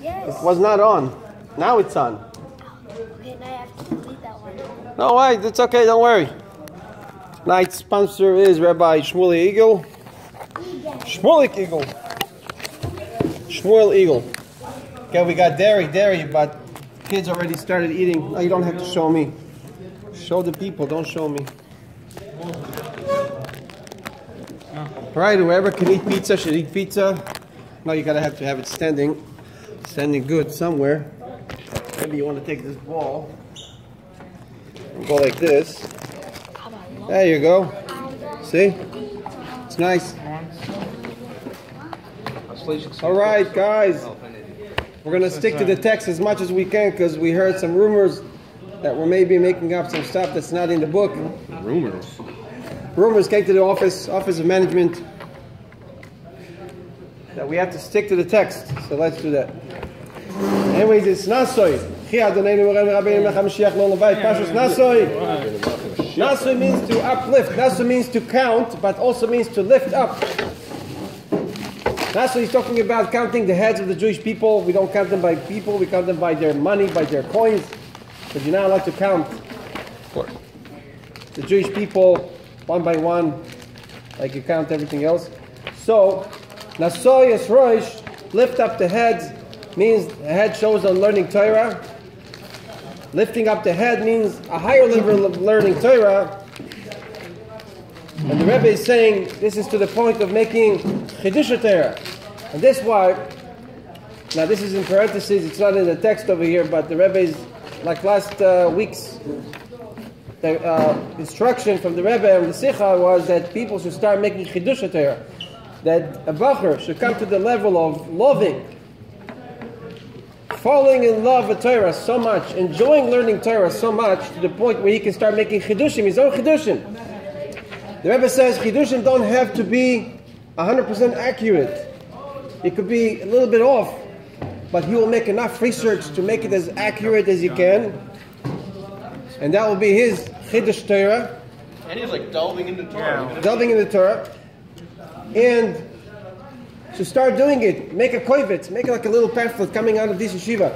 It was not on. Now it's on. Okay, now I have to delete that one. No, wait, it's okay, don't worry. Tonight's sponsor is Rabbi Shmuel Eagle. Shmuel Eagle. Shmuel Eagle. Okay, we got dairy, but kids already started eating. No, you don't have to show me. Show the people, don't show me. Right, whoever can eat pizza should eat pizza. Now you gotta have to have it standing good somewhere. Maybe you want to take this ball and go like this. There you go. See? It's nice. All right, guys. We're gonna stick to the text as much as we can because we heard some rumors that we're maybe making up some stuff that's not in the book. Rumors came to the office of management that we have to stick to the text. So let's do that. Anyways, it's Nasoy. Nasoy means to uplift. Nasoy means to count, but also means to lift up. Nasoy is talking about counting the heads of the Jewish people. We don't count them by people. We count them by their money, by their coins. But you're not allowed to count the Jewish people one by one, like you count everything else. So, Nasoy es Rosh, lift up the heads, means the head shows on learning Torah. Lifting up the head means a higher level of learning Torah. And the Rebbe is saying this is to the point of making Chidush Torah. And this why, now this is in parentheses, it's not in the text over here, but the Rebbe is, like last week's instruction from the Rebbe and the Sikha was that people should start making Chidush Torah. That a bacher should come to the level of loving, falling in love with Torah so much, enjoying learning Torah so much, to the point where he can start making Chidushim, his own Chidushim. The Rebbe says Chidushim don't have to be 100% accurate. It could be a little bit off, but he will make enough research to make it as accurate as he can. And that will be his Chidush Torah. And he's like delving into Torah. Yeah. Delving into Torah. And to start doing it, make a koivitz, make it like a little pamphlet coming out of this yeshiva.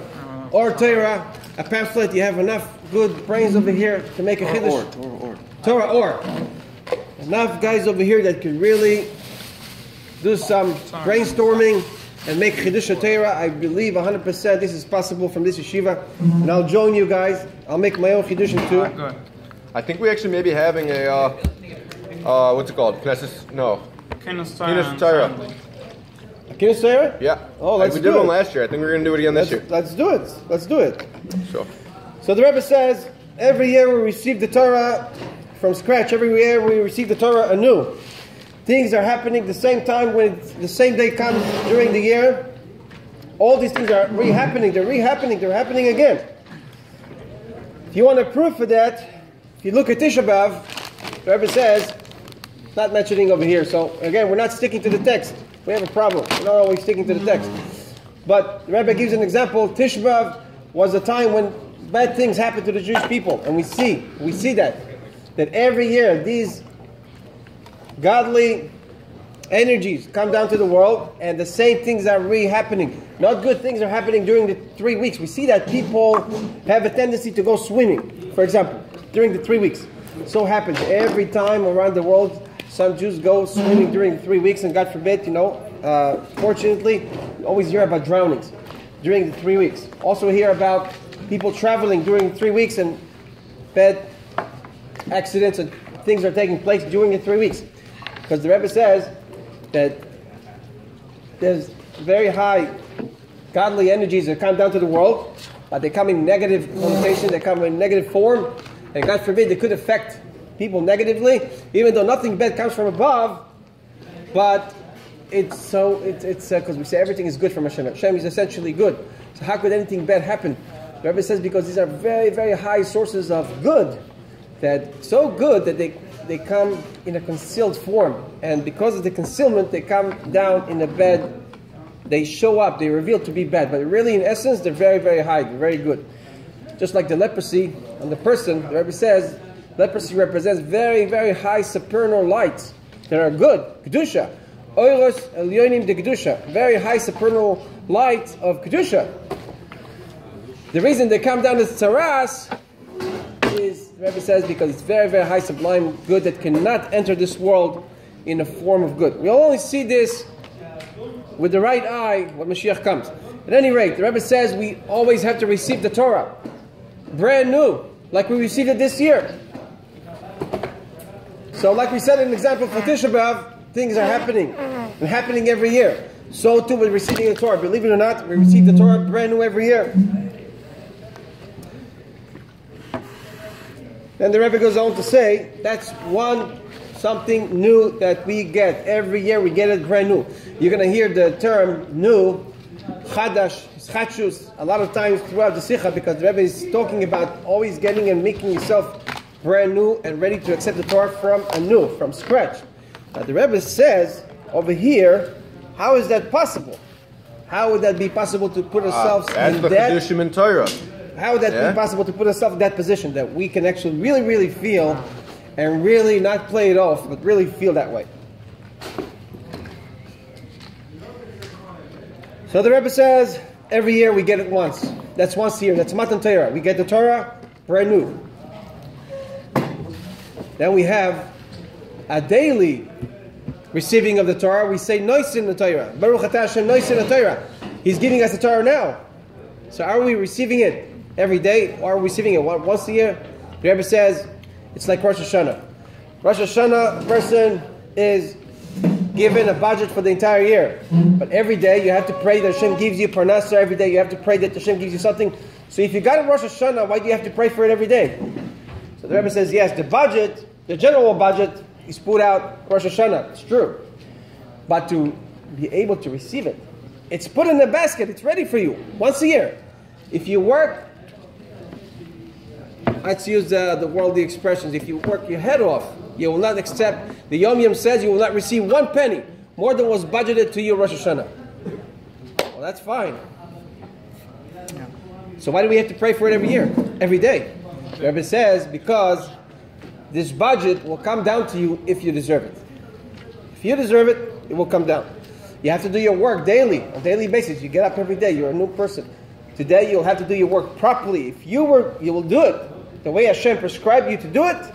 Or Torah, a pamphlet, you have enough good brains over here to make a Chidush. Torah or. Enough guys over here that could really do some brainstorming and make Chidush Torah. I believe 100% this is possible from this yeshiva. And I'll join you guys. I'll make my own Chidushim too. Good. I think we actually may be having a, what's it called? Kines Torah. Kines Torah? Yeah. Oh, let's we do did one it. last year. I think we're going to do it again this year. Let's do it. Let's do it. Sure. So the Rebbe says, every year we receive the Torah from scratch. Every year we receive the Torah anew. Things are happening the same time when the same day comes during the year. All these things are re-happening. They're re-happening. They're happening again. If you want a proof for that, if you look at Tisha B'Av, the Rebbe says, not mentioning over here. So again, we're not sticking to the text. We have a problem. We're not always sticking to the text. But the Rebbe gives an example. Tisha B'Av was a time when bad things happened to the Jewish people. And we see that every year these godly energies come down to the world and the same things are re-happening. Not good things are happening during the 3 weeks. We see that people have a tendency to go swimming, for example, during the 3 weeks. So happens every time around the world. Some Jews go swimming during the 3 weeks, and God forbid, fortunately, we always hear about drownings during the 3 weeks. Also hear about people traveling during 3 weeks and bad accidents and things are taking place during the 3 weeks. Because the Rebbe says that there's very high godly energies that come down to the world, but they come in negative connotation, they come in negative form, and God forbid they could affect people negatively, even though nothing bad comes from above. But it's because we say everything is good from Hashem. Hashem is essentially good. So how could anything bad happen? The Rebbe says because these are very, very high sources of good, that so good that they come in a concealed form, and because of the concealment, they come down in a bad. They show up. They reveal to be bad, but really, in essence, they're very, very high. They're very good. Just like the leprosy on the person, the Rebbe says, leprosy represents very, very high supernal lights that are good, kedusha. Oiros Elyonim de Kedusha, very high supernal light of Kedusha. The reason they come down as tzaras is, the Rebbe says, because it's very, very high sublime good that cannot enter this world in a form of good. We'll only see this with the right eye when Mashiach comes. At any rate, the Rebbe says we always have to receive the Torah brand new, like we received it this year. So like we said in an example for Tisha B'Av, things are happening, and happening every year. So too with receiving the Torah. Believe it or not, we receive the Torah brand new every year. Then the Rebbe goes on to say, that's something new that we get. Every year we get it brand new. You're going to hear the term new, chadash, chachus, a lot of times throughout the Sikha, because the Rebbe is talking about always getting and making yourself brand new and ready to accept the Torah from scratch. Now the Rebbe says over here, how is that possible? How would that be possible to put ourselves in that? Torah. How would that be possible to put ourselves in that position that we can actually really, really feel and really not play it off, but really feel that way? So the Rebbe says, every year we get it once. That's once a year. That's Matan Torah. We get the Torah brand new. Then we have a daily receiving of the Torah. We say Noisin the Torah. Baruch Atah Hashem Noisin the Torah. He's giving us the Torah now. So are we receiving it every day, or are we receiving it once a year? The Rebbe says it's like Rosh Hashanah. Rosh Hashanah, a person is given a budget for the entire year, but every day you have to pray that Hashem gives you parnasa. Every day you have to pray that Hashem gives you something. So if you got a Rosh Hashanah, why do you have to pray for it every day? So the Rebbe says, yes, the budget, the general budget, is put out Rosh Hashanah. It's true, but to be able to receive it, it's put in the basket. It's ready for you once a year. If you work, let's use the worldly expressions. If you work your head off, you will not accept. The Yom Yom says you will not receive 1 penny more than was budgeted to you Rosh Hashanah. Well, that's fine. So why do we have to pray for it every year, every day? The Rebbe says because this budget will come down to you if you deserve it. If you deserve it, it will come down. You have to do your work daily, on a daily basis. You get up every day. You're a new person. Today you'll have to do your work properly. If you will do it the way Hashem prescribed you to do it,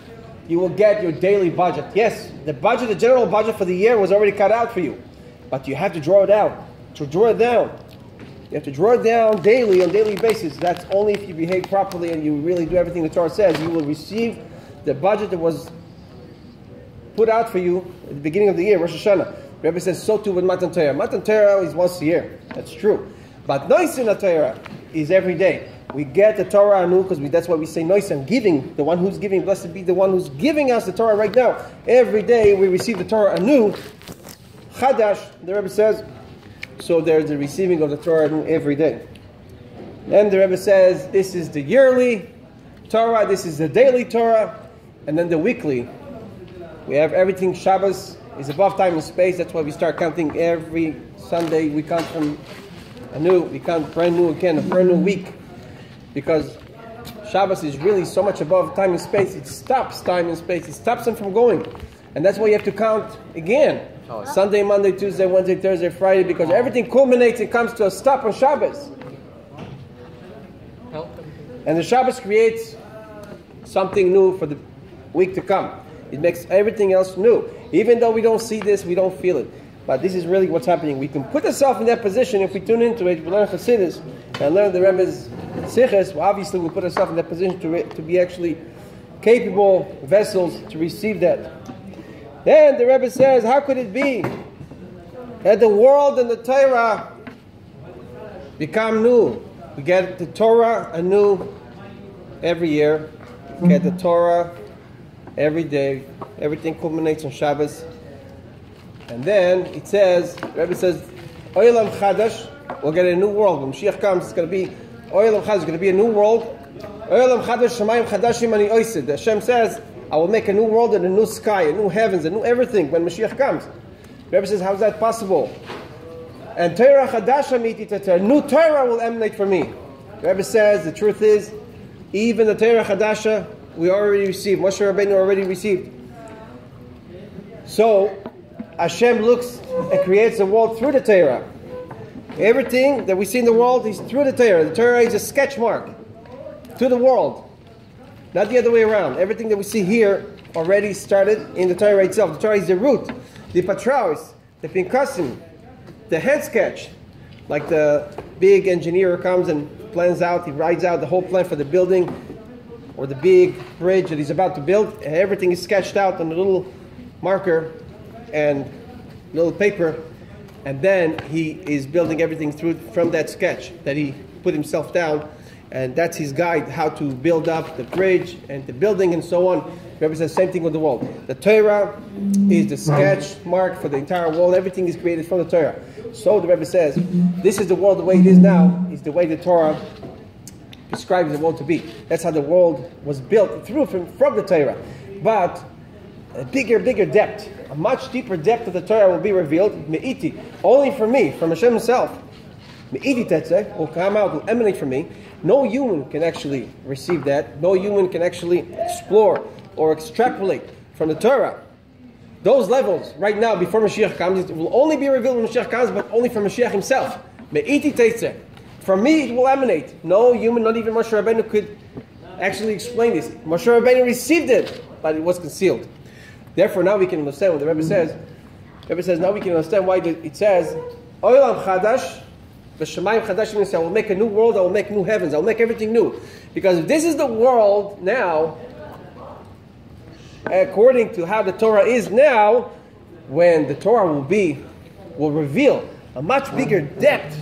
you will get your daily budget. Yes, the budget, the general budget for the year was already cut out for you. But you have to draw it out. To draw it down. You have to draw it down daily, on a daily basis. That's only if you behave properly and you really do everything the Torah says. You will receive the budget that was put out for you at the beginning of the year, Rosh Hashanah. The Rebbe says, so too with Matan Torah. Matan Torah is once a year. That's true. But Noisin Torah is every day. We get the Torah anew because that's why we say Noisin, giving. The one who's giving, blessed be the one who's giving us the Torah right now. Every day we receive the Torah anew. Chadash, the Rebbe says, so there's the receiving of the Torah anew every day. Then the Rebbe says, this is the yearly Torah, this is the daily Torah, and then the weekly. We have everything. Shabbos is above time and space. That's why we start counting every Sunday. We count from anew. We count brand new again, a brand new week. Because Shabbos is really so much above time and space. It stops time and space. It stops them from going. And that's why you have to count again. Sunday, Monday, Tuesday, Wednesday, Thursday, Friday. Because everything culminates and comes to a stop on Shabbos. And the Shabbos creates something new for the week to come. It makes everything else new. Even though we don't see this, we don't feel it. But this is really what's happening. We can put ourselves in that position if we tune into it, we learn Chassidus, and learn the Rebbe's Siches. Well, obviously we put ourselves in that position to be actually capable vessels to receive that. Then the Rebbe says, how could it be that the world and the Torah become new? We get the Torah anew every year. We get the Torah every day. Everything culminates on Shabbos. And then it says, the Rebbe says, Oilam Chadash, we'll get a new world. When Mashiach comes, it's going to be Oilam Chadash, it's going to be a new world. Oilam Chadash, Shemayim Chadashim Ani Oisid. Hashem says, I will make a new world and a new sky, a new heavens, a new everything when Mashiach comes. The Rebbe says, how is that possible? And Torah Chadasha Mititata, new Torah will emanate from me. The Rebbe says, the truth is, even the Torah Chadasha, we already received. Moshe Rabbeinu already received. So, Hashem looks and creates the world through the Torah. Everything that we see in the world is through the Torah. The Torah is a sketch mark to the world, not the other way around. Everything that we see here already started in the Torah itself. The Torah is the root, the patraus, the pinkasim, the hand sketch. Like the big engineer comes and plans out, he writes out the whole plan for the building or the big bridge that he's about to build. And everything is sketched out on a little marker and little paper. And then he is building everything from that sketch that he put himself down. And that's his guide, how to build up the bridge and the building and so on. The Rebbe says the same thing with the world. The Torah is the sketch mark for the entire world. Everything is created from the Torah. So the Rebbe says, this is the world the way it is now, is the way the Torah describes the world to be. That's how the world was built from the Torah. But a bigger depth, a much deeper depth of the Torah will be revealed, me'iti, only from me, from Hashem himself. Me'iti tetzeh will come out, will emanate from me. No human can actually receive that. No human can actually explore or extrapolate from the Torah. Those levels, right now, before Mashiach comes, it will only be revealed when Mashiach comes, but only from Mashiach himself. Me'iti tetzeh. From me it will emanate. No human, not even Moshe Rabbeinu, could actually explain this. Moshe Rabbeinu received it, but it was concealed. Therefore, now we can understand what the Rebbe says. The Rebbe says, now we can understand why it says, Olam chadash, v'shamayim chadash, means I will make a new world, I will make new heavens, I will make everything new. Because if this is the world now, according to how the Torah is now, when the Torah will reveal a much bigger depth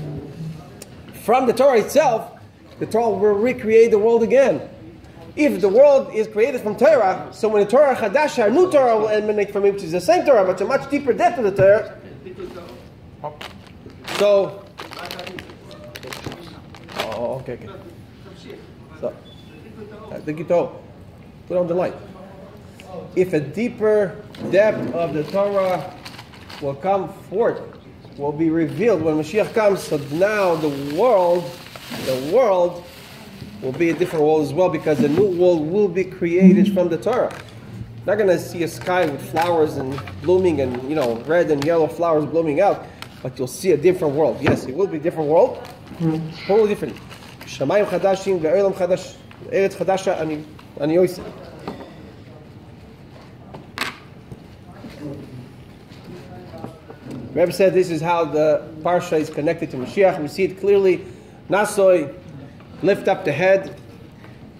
from the Torah itself, the Torah will recreate the world again. If the world is created from Torah, so when the Torah Chadash, a new Torah will emanate from it, which is the same Torah, but it's a much deeper depth of the Torah. So, okay. So, put on the light. If a deeper depth of the Torah will come forth, will be revealed when Mashiach comes, so now the world will be a different world as well, because the new world will be created from the Torah. Not going to see a sky with flowers and blooming and red and yellow flowers blooming out, but you'll see a different world. Yes, it will be a different world, totally different. Shamayim chadashim ve'olam chadash, eretz chadasha ani yoiseh. Rebbe said this is how the parsha is connected to Mashiach. We see it clearly. Nasoi, lift up the head,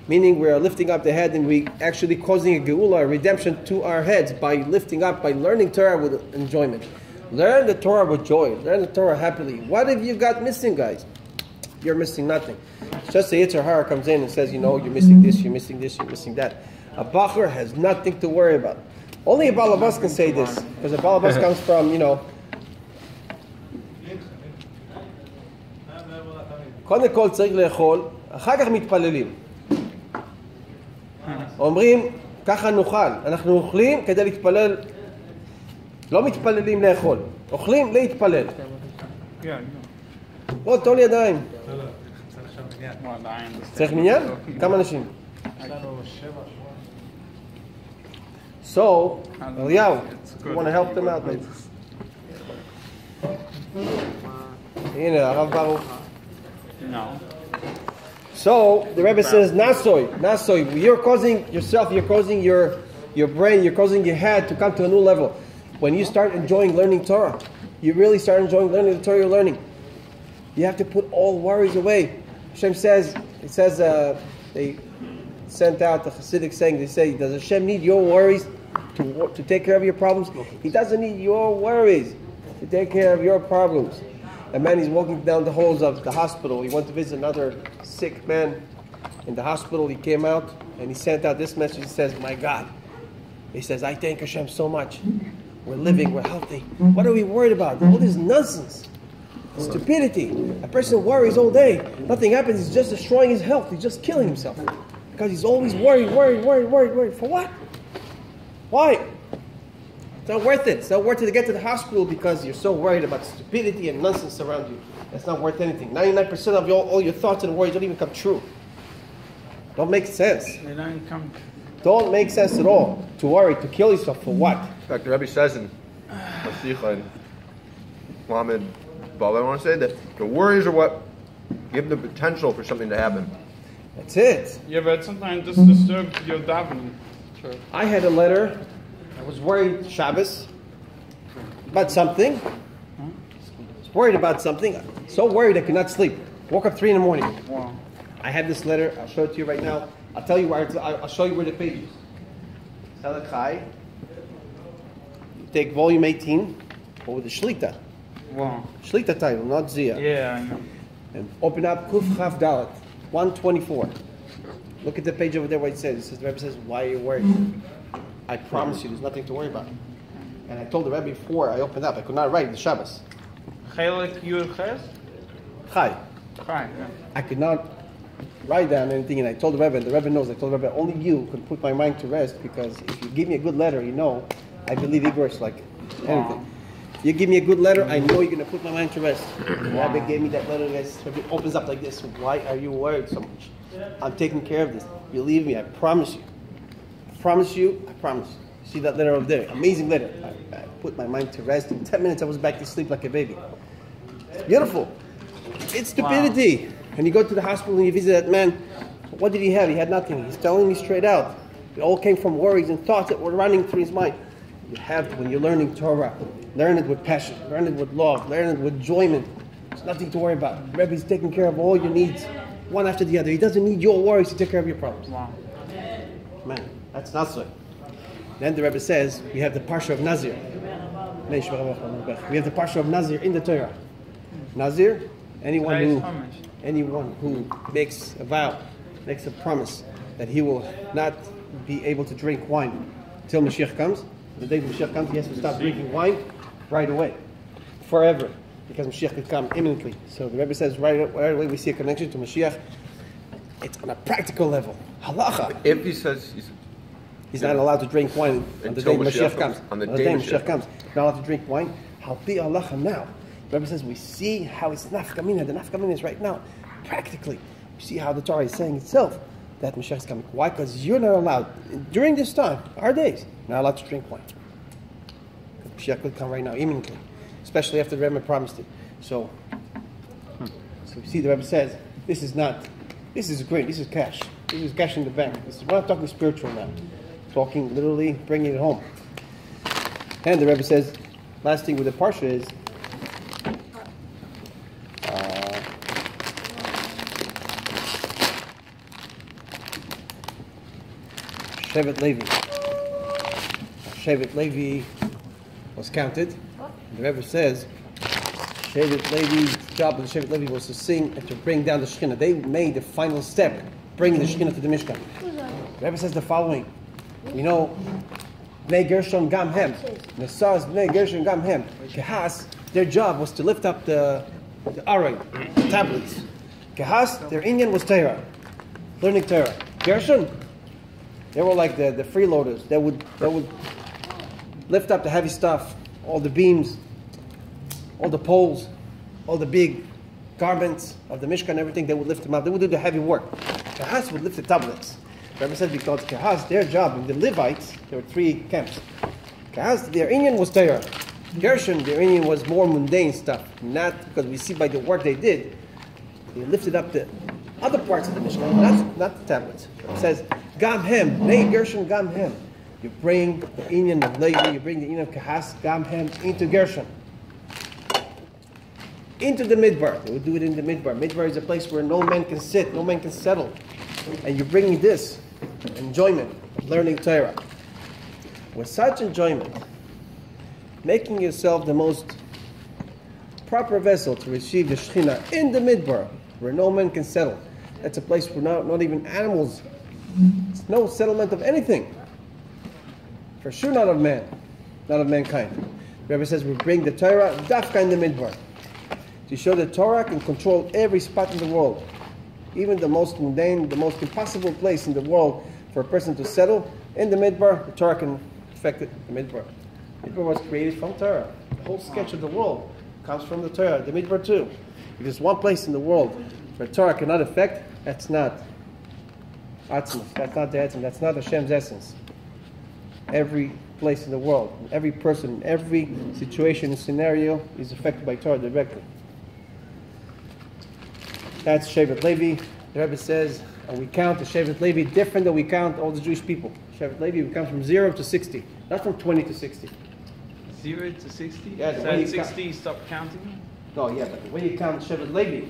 meaning we are lifting up the head and we actually causing a geula, a redemption to our heads by lifting up, by learning Torah with enjoyment. Learn the Torah with joy. Learn the Torah happily. What have you got missing, guys? You're missing nothing. It's just the Yetzer Hara comes in and says, you're missing this, you're missing this, you're missing that. A Bachur has nothing to worry about. Only a Balabas can say this, because a Balabas comes from, קודם כל צריך לאכול, אחר כך מתפללים. אומרים, ככה נאכל. אנחנו אוכלים כדי להתפלל, לא מתפללים לאכול. אוכלים להתפלל. בוא, תול ידיים. צריך מניין? כמה אנשים? So, Eliyahu, you want to help them out, maybe? הנה, הרב ברוך. No. So the Rebbe says, Nasoi, you're causing yourself, you're causing your brain, you're causing your head to come to a new level. When you start enjoying learning Torah, you really start enjoying learning the Torah you're learning. You have to put all worries away. Hashem says, they sent out the Hasidic saying, they say, does Hashem need your worries to take care of your problems? He doesn't need your worries to take care of your problems. A man is walking down the halls of the hospital. He went to visit another sick man in the hospital. He came out and he sent out this message. He says, my God. He says, I thank Hashem so much. We're living, we're healthy. What are we worried about? All this nonsense. Stupidity. A person worries all day. Nothing happens. He's just destroying his health. He's just killing himself. Because he's always worried. For what? Why? It's not worth it. It's not worth it to get to the hospital because you're so worried about stupidity and nonsense around you. That's not worth anything. 99% of all your thoughts and worries don't even come true. Don't make sense. Don't make sense at all. To worry, to kill yourself for what? In fact, the Rebbe says in Masicha and Muhammad Baba, I want to say that the worries are what give the potential for something to happen. That's it. Yeah, but sometimes this disturbs your davening. Sure. I had a letter. I was worried Shabbos about something. I was worried about something. So worried I could not sleep. Woke up 3 in the morning. Wow. I have this letter. I'll show it to you right now. I'll tell you where. I'll show you where the page is. Elakei. You take volume 18, but with the Shlita. Wow. Shlita title, not Zia. Yeah, I know. And open up Kuf Chaf Dalet, 124. Look at the page over there where it says, the Rebbe says, why are you worried? I promise you, there's nothing to worry about. And I told the Rebbe before I opened up, I could not write the Shabbos. Chelik Yud Ches? Chai. Chai, yeah. I could not write down anything, and I told the Rebbe, and the Rebbe knows, I told the Rebbe, only you can put my mind to rest, because if you give me a good letter, you know, I believe Igor's like anything. If you give me a good letter, I know you're going to put my mind to rest. The Rebbe gave me that letter, guys. It opens up like this. Why are you worried so much? I'm taking care of this. Believe me, I promise you. I promise you, I promise. See that letter over there? Amazing letter. I put my mind to rest. In 10 minutes, I was back to sleep like a baby. It's beautiful. It's stupidity. Wow. And you go to the hospital and you visit that man. What did he have? He had nothing. He's telling me straight out. It all came from worries and thoughts that were running through his mind. You have to, when you're learning Torah, learn it with passion, learn it with love, learn it with enjoyment. There's nothing to worry about. The Rebbe is taking care of all your needs, one after the other. He doesn't need your worries to take care of your problems. Wow. Man, that's not so. Then the Rebbe says, we have the Parsha of Nazir. We have the Parsha of Nazir in the Torah. Nazir, anyone who makes a vow, makes a promise that he will not be able to drink wine until Mashiach comes. The day Mashiach comes, he has to stop drinking wine right away, forever, because Mashiach will come imminently. So the Rebbe says right away we see a connection to Mashiach. It's on a practical level. Halacha. If he says he's not allowed to drink wine on the day Mashiach comes. On the day Mashiach comes. He's not allowed to drink wine. How be halacha now? The Rebbe says we see how it's nafkamina. The nafkamina is right now, practically. We see how the Torah is saying itself that Mashiach is coming. Why? Because you're not allowed, during this time, our days, not allowed to drink wine. Mashiach could come right now, imminently. Especially after the Rebbe promised it. So we see the Rebbe says, this is great, this is cash. This is cash in the bank. We're not talking spiritual now. Talking literally, bringing it home. And the Rebbe says, last thing with the Parsha is, Shevet Levi. Shevet Levi was counted. The Rebbe says Shevet Levi's job of the Shevet Levi was to sing and to bring down the Shekhinah. They made the final step, bringing the Shekhinah to the Mishkan. The Rebbe says the following. You know, Bnei Gershon Gam Hem. Nesas Bnei Gershon Gam Hem. Kehas, their job was to lift up the Aron, the tablets. Kehas, their Indian was Torah, learning Torah. Gershon, they were like the freeloaders. They would lift up the heavy stuff, all the beams, all the poles, all the big garments of the Mishkan, everything. They would lift them up. They would do the heavy work. Kehas would lift the tablets. The Rebbe said because Kehas, their job, in the Levites, there were 3 camps. Kehas, their Indian was Torah. Gershon, their Indian was more mundane stuff. Not because we see by the work they did, they lifted up the other parts of the Mishkan, not the tablets. It says, Gam Hem, Bnei Gershon Gam Hem. You bring the Indian of Levi, you bring the Indian of Kehas, Gam Hem, into Gershon. Into the Midbar. They would do it in the Midbar. Midbar is a place where no man can sit, no man can settle. And you're bringing this enjoyment of learning Torah. With such enjoyment, making yourself the most proper vessel to receive the Shekhinah in the Midbar, where no man can settle. That's a place where not even animals, it's no settlement of anything. For sure not of man, not of mankind. The Rebbe says we bring the Torah dafka in the Midbar, to show that Torah can control every spot in the world. Even the most mundane, the most impossible place in the world for a person to settle, in the Midbar, the Torah can affect it, the Midbar. The Midbar was created from Torah. The whole sketch of the world comes from the Torah, the Midbar too. If there's one place in the world where Torah cannot affect, that's not Atzmos, that's not the Atzmos, that's not Hashem's essence. Every place in the world. Every person, every situation and scenario is affected by Torah directly. That's Shevet Levi. The Rebbe says, and we count the Shevet Levi different than we count all the Jewish people. Shevet Levi, we count from 0 to 60, not from 20 to 60. 0 to 60? Yeah, the so way at you 60 you stop counting? No, yeah, but the way you count Shevet Levi,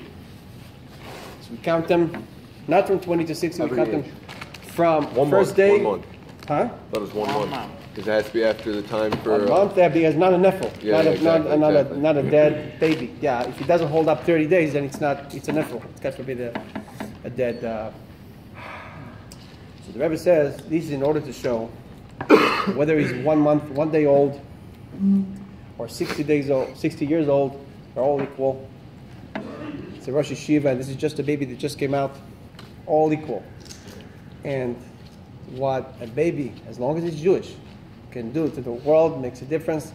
so we count them not from 20 to 60, we count them from first day. 1 month. Huh? That was 1 1 month. month. Because it has to be after the time for... A month there because not a neffel, Yeah, exactly. not a dead baby. Yeah, if it doesn't hold up 30 days, then it's a neffel. It's got to be a dead. So the Rebbe says this is in order to show whether he's 1 month, 1 day old, or 60 days old, 60 years old, they're all equal. It's a Rosh Yeshiva, and this is just a baby that just came out, all equal. And what a baby, as long as he's Jewish, can do to the world makes a difference.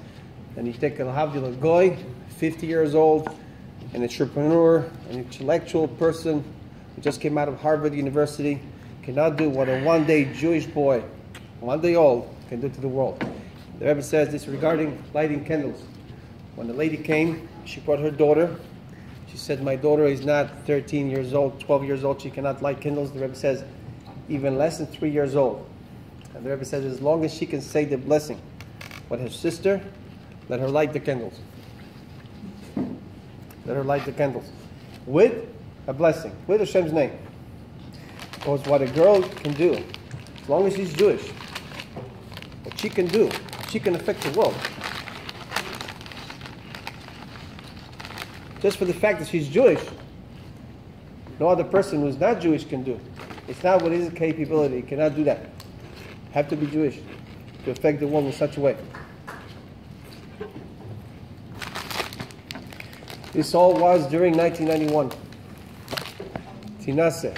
And you take a Havdil Goy, 50 years old, an entrepreneur, an intellectual person who just came out of Harvard University, cannot do what a 1 day Jewish boy, 1 day old, can do to the world. The Rebbe says this regarding lighting candles. When the lady came, she brought her daughter. She said, my daughter is not 13 years old, 12 years old, she cannot light candles. The Rebbe says, even less than 3 years old. And the Rebbe says, as long as she can say the blessing, but her sister, let her light the candles. Let her light the candles. With a blessing, with Hashem's name. Because what a girl can do, as long as she's Jewish, what she can do, she can affect the world. Just for the fact that she's Jewish, no other person who's not Jewish can do. It's not what his capability. He cannot do that. Have to be Jewish to affect the world in such a way. This all was during 1991. Tinaseh.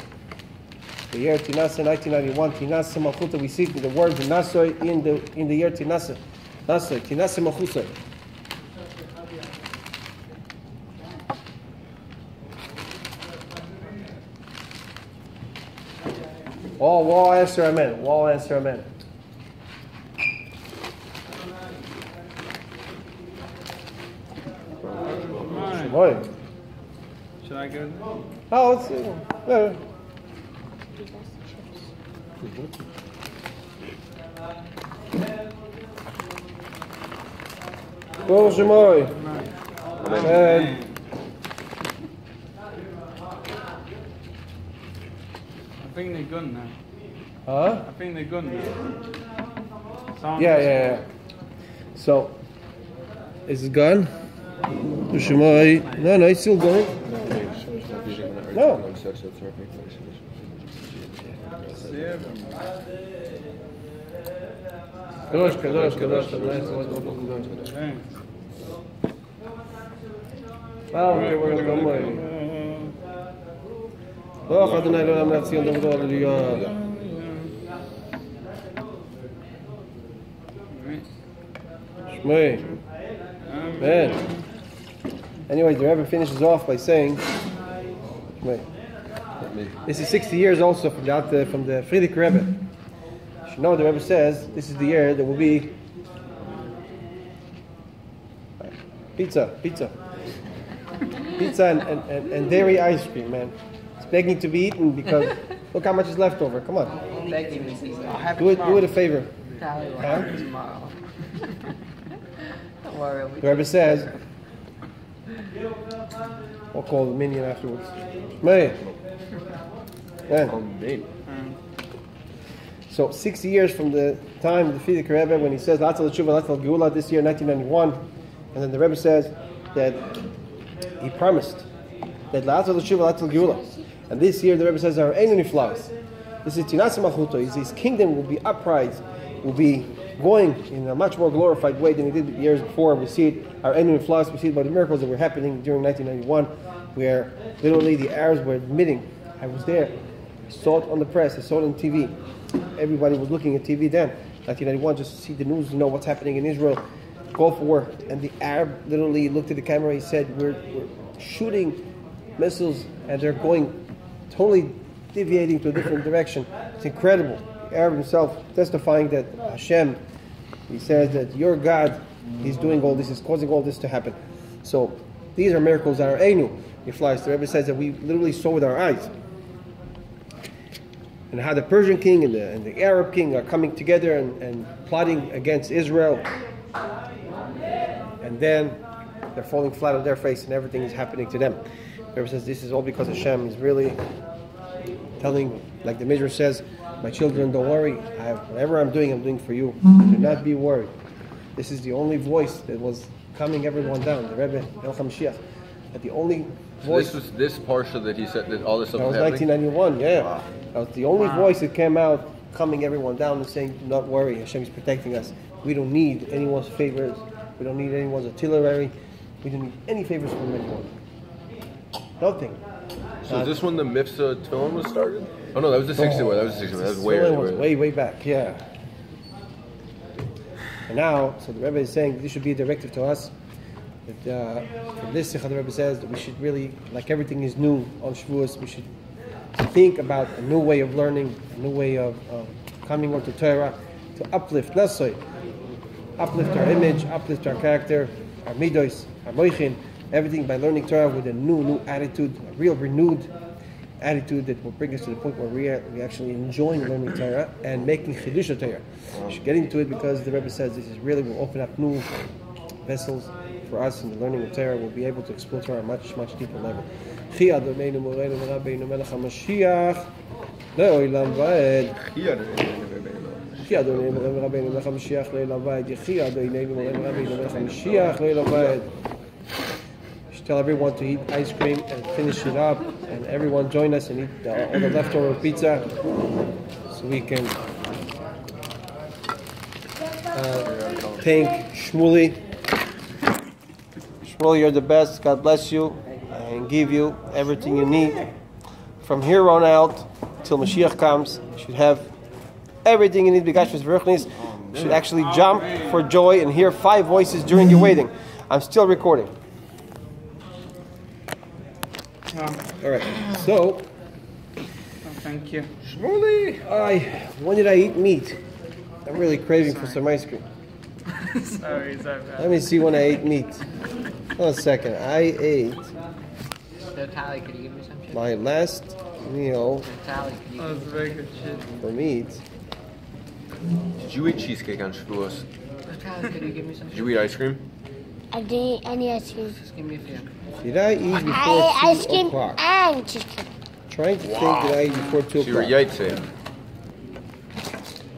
The year Tinaseh, 1991. Tinaseh Malchut. We see the word Nasoi in the year Tinaseh. Nasoi. Tinaseh Malchut. All answer amen. All answer amen. Right. Should I go? Oh, let's see. Yeah. Baruch Shemoy. Amen. I think they're good now. Huh? I think they're good now. Yeah. So, is it gone? Shemai. No, it's still going. No. Kadosh. Okay, we're gonna go away. Oh, Adonai Elohim Natzion Davido, Hallelujah. Shmei. Amen. Anyway, the Rebbe finishes off by saying, Shmei. This is 60 years also from the Friedrich Rebbe. You should know the Rebbe says this is the year there will be pizza and dairy ice cream, man. It's begging to be eaten because look how much is left over. Come on. Do it a favor. Huh? Don't worry. The Rebbe says, we'll call the minion afterwards. Man. So 60 years from the time of the Friedrich Rebbe when he says Latzal Tshuva, Latzal Geula this year, 1991, and then the Rebbe says that he promised that Latzal Tshuva, Latzal Geula, and this year the Rebbe says our Einun Niflaos. This is Tinaseh Malchuto. His kingdom will be upright, will be going in a much more glorified way than it did years before. We see it, our Einun Niflaos, we see it by the miracles that were happening during 1991, where literally the Arabs were admitting, I was there, I saw it on the press, I saw it on TV. Everybody was looking at TV then, 1991, just to see the news, what's happening in Israel, Gulf War. And the Arab literally looked at the camera, he said, we're shooting missiles and they're going totally deviating to a different direction. It's incredible. The Arab himself testifying that Hashem He says that your God, He's doing all this, is causing all this to happen. So these are miracles that are Einu. The Rebbe says that we literally saw with our eyes. And how the Persian king and the Arab king are coming together and plotting against Israel. And then they're falling flat on their face and everything is happening to them. The Rebbe says this is all because Hashem is really telling, like the Midrash says, my children, don't worry. Whatever I'm doing for you. Do not be worried. This is the only voice that was calming everyone down. The Rebbe, Elcham Mashiach, that the only voice. So this was this parsha that he said that all this stuff that was happening? 1991, yeah. Wow. That was the only voice that came out, calming everyone down and saying, do not worry, Hashem is protecting us. We don't need anyone's favors. We don't need anyone's artillery. We don't need any favors from anyone. Nothing. So is this when the Mitzvah Tefillin was started? Oh no, that was the 60 one. That was the 60 one. That was way Tefillin earlier. was way back, yeah. And now, so the Rebbe is saying this should be a directive to us. That from this Sikha, the Rebbe says that we should really, like everything is new on Shavuos, we should think about a new way of learning, a new way of coming onto Torah, to uplift, not so, uplift our image, uplift our character, our midos, our moichin, everything by learning Torah with a new attitude, a real renewed attitude that will bring us to the point where we actually enjoying learning Torah and making Chidush Torah. We should get into it because the Rebbe says this is really will open up new vessels for us in the learning of Torah. We'll be able to explore Torah much deeper level. Chi Adonai Moreinu Rabbeinu Melech HaMashiach Le'olam Va'ed. Chi Adonai Moreinu Rabbeinu Melech HaMashiach Le'olam Va'ed. Chi Adonai Moreinu Rabbeinu Melech HaMashiach Le'olam Va'ed. Tell everyone to eat ice cream and finish it up, and everyone join us and eat all the leftover pizza, so we can thank Shmuley. Shmuley, you're the best. God bless you and give you everything you need. From here on out till Mashiach comes, you should have everything you need. You should actually jump for joy and hear 5 voices during your waiting. I'm still recording. All right, so. Oh, thank you. Shmuley, when did I eat meat? I'm really craving for some ice cream. Sorry. Let me see when I ate meat. Hold on a second. I ate So Tally, could you give me some shit? my last meal So Tally, could you That was give me very good shit. for meat. Did you eat cheesecake on Shavuos? So Tally, could you give me some Did shit? you eat ice cream? I didn't eat any ice cream. Just give me a few. Did I eat I before ate ice 2 cream o'clock? and cheesecake. Trying to think that I ate before 2 So you were o'clock. yaitzeh.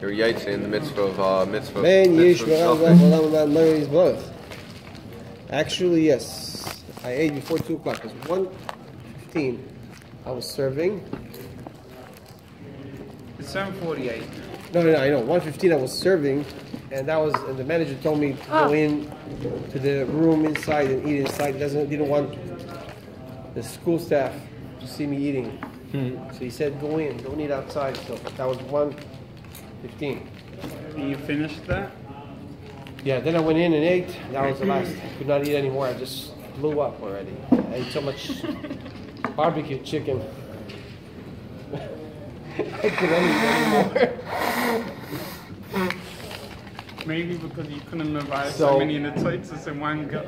You were yaitzeh in the mitzvah of Man, mitzvah Yesh, actually, yes. I ate before 2 o'clock. It was 1:15. I was serving. It's 7:48. No, I know. 1:15 I was serving, and the manager told me to go in to the room inside and eat inside. Didn't want the school staff to see me eating. So he said, go in, don't eat outside. So that was 1:15. You finished that? Yeah, then I went in and ate. That was the last. I could not eat anymore. I just blew up already. I ate so much barbecue chicken. I couldn't eat anymore. Maybe because you couldn't revive So- so many Nitzoitzes in one go.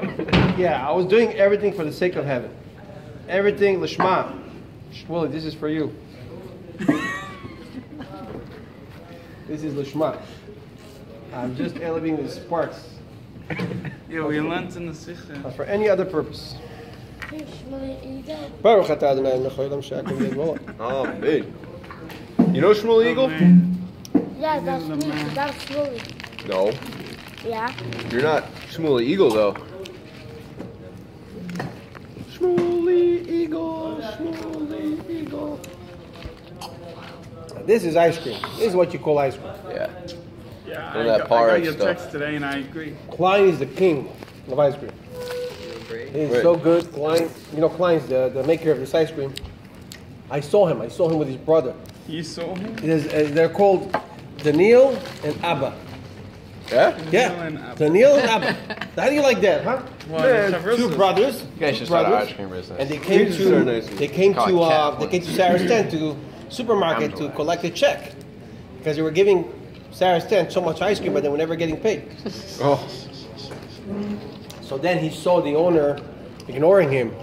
Yeah, I was doing everything for the sake of heaven. Everything, Lishma. Shmuley, this is for you. This is Lishma. I'm just elevating the sparks. Yeah, we learned in the Sikha. Not for any other purpose. Baruch Baruch atah Adonai melech haolam she'akom yedvolo. Oh, man. You know Shmuel Eagle? Yeah, that's me. That's Shmuley. No. Yeah. You're not Shmuel Eagle, though. Shmuel Eagle, Shmuel Eagle. This is ice cream. This is what you call ice cream. Yeah. Yeah, And I that got porridge your stuff. text today and I agree. Klein is the king of ice cream. It is Right. so good. Klein, you know Klein's the maker of this ice cream. I saw him with his brother. You saw him? It is, they're called Daniel and Abba. Yeah? Yeah, Daniel and Abba. Daniel and Abba. How do you like that, huh? Well, They're it's a two brothers. You guys two should start an brothers, ice cream business. and they We came should start an ice to cream. they came Call it to Cat they came to Ones. Sarastan to supermarket to collect a check because they were giving Sarah stands so much ice cream, but then we're never getting paid. Oh. So then he saw the owner ignoring him.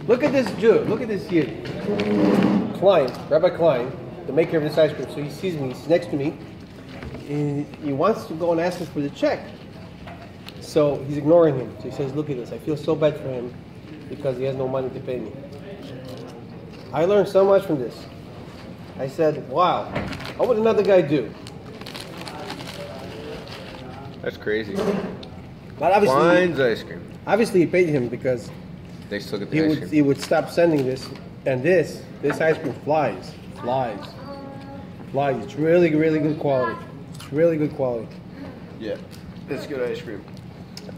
Look at this Jew. Look at this Yid. Klein, Rabbi Klein, the maker of this ice cream. So he sees me. He's next to me. He wants to go and ask us for the check. So he's ignoring him. So he says, look at this. I feel so bad for him because he has no money to pay me. I learned so much from this. I said, wow, what would another guy do? That's crazy. But obviously, Klein's ice cream. obviously he paid him because They still get the ice cream. he would stop sending this. And this ice cream flies. It's really, really good quality. It's really good quality. Yeah. It's good ice cream.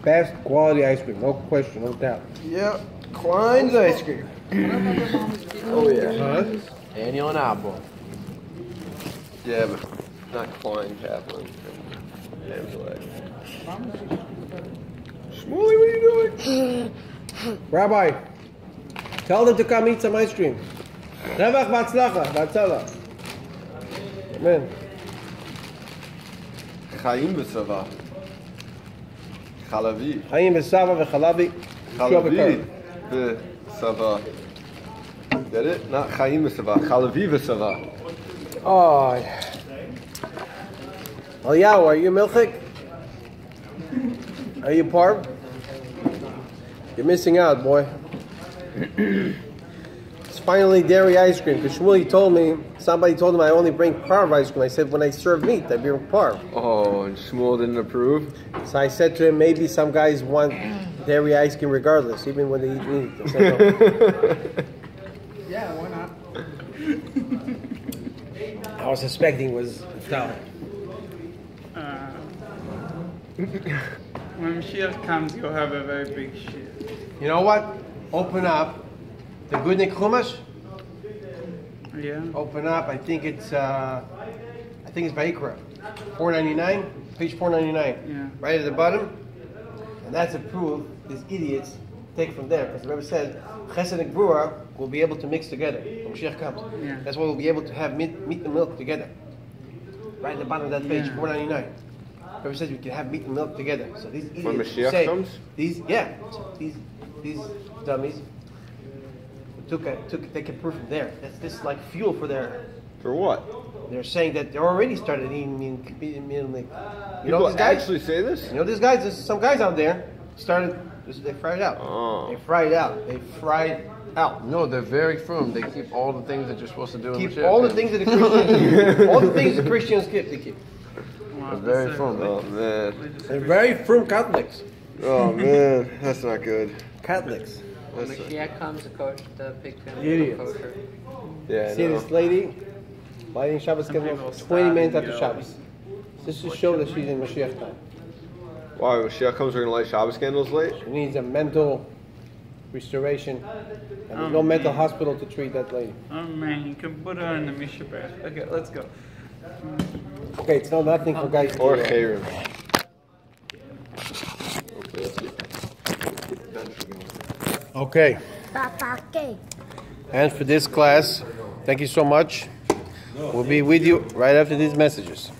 Best quality ice cream, no question, no doubt. Yeah. Klein's ice cream. Oh yeah. Huh? Daniel and Apple. Yeah, but not Klein, Kaplan, and Angela. Shmuley, what are you doing? Rabbi, tell them to come eat some ice cream. Revach b'atzlacha, b'atzala. Amen. Chaim v'sava. Chalavi. Chaim v'sava v'chalavi. Chalavi v'sava. Get it? Not Chaim v'sava. Chalavi v'sava. Oh. Eliyahu, are you milchik? Are you parv? You're missing out, boy. It's finally dairy ice cream. Because Shmuley told me, somebody told him I only bring parv ice cream. I said, when I serve meat, I bring parv. Oh, and Shmuel didn't approve? So I said to him, maybe some guys want dairy ice cream regardless, even when they eat meat. I said, no. Yeah, why not? I was suspecting was Tal. When Mashiach comes, you'll have a very big shit. You know what? Open up the Goodnik Chumash. Yeah. Open up. I think it's Vayikra, 499, page 499. Yeah. Right at the bottom. And that's a proof these idiots take from there, because the Rebbe said Chesed and Gvura will be able to mix together when Mashiach comes. Yeah. That's why we'll be able to have meat and milk together. Right at the bottom of that page, Yeah. 499. The Rebbe says we can have meat and milk together. So these idiots When Mashiach say, comes? these dummies take a proof from there. This is like fuel for their. For what? They're saying that they're already started eating meat and milk. You know People these guys? actually say this? You know these guys? There's some guys out there started. They fried it out. Oh. They fried out. No, they're very firm. They keep all the things that you're supposed to do in Keep Mashiach. all the things that the Christians, all the things the Christians keep. They keep. Wow, They're very that's firm. Oh man. They're very firm Catholics. Oh man. That's not good. Catholics. When That's Mashiach comes, the pig can Idiots. kosher. Yeah, I See know. this lady lighting Shabbos Some people candles start 20 minutes and after go. Shabbos. This to show that she's in Mashiach time. Why, when Mashiach comes, we're going to light Shabbos candles late? She needs a mental restoration, and there's no mental hospital to treat that lady. Oh man, you can put her in the Mishabeth. Okay, let's go. Okay, it's not nothing for guys to Or do. Chayrim. Okay. Papake. And for this class, thank you so much. We'll be with you right after these messages.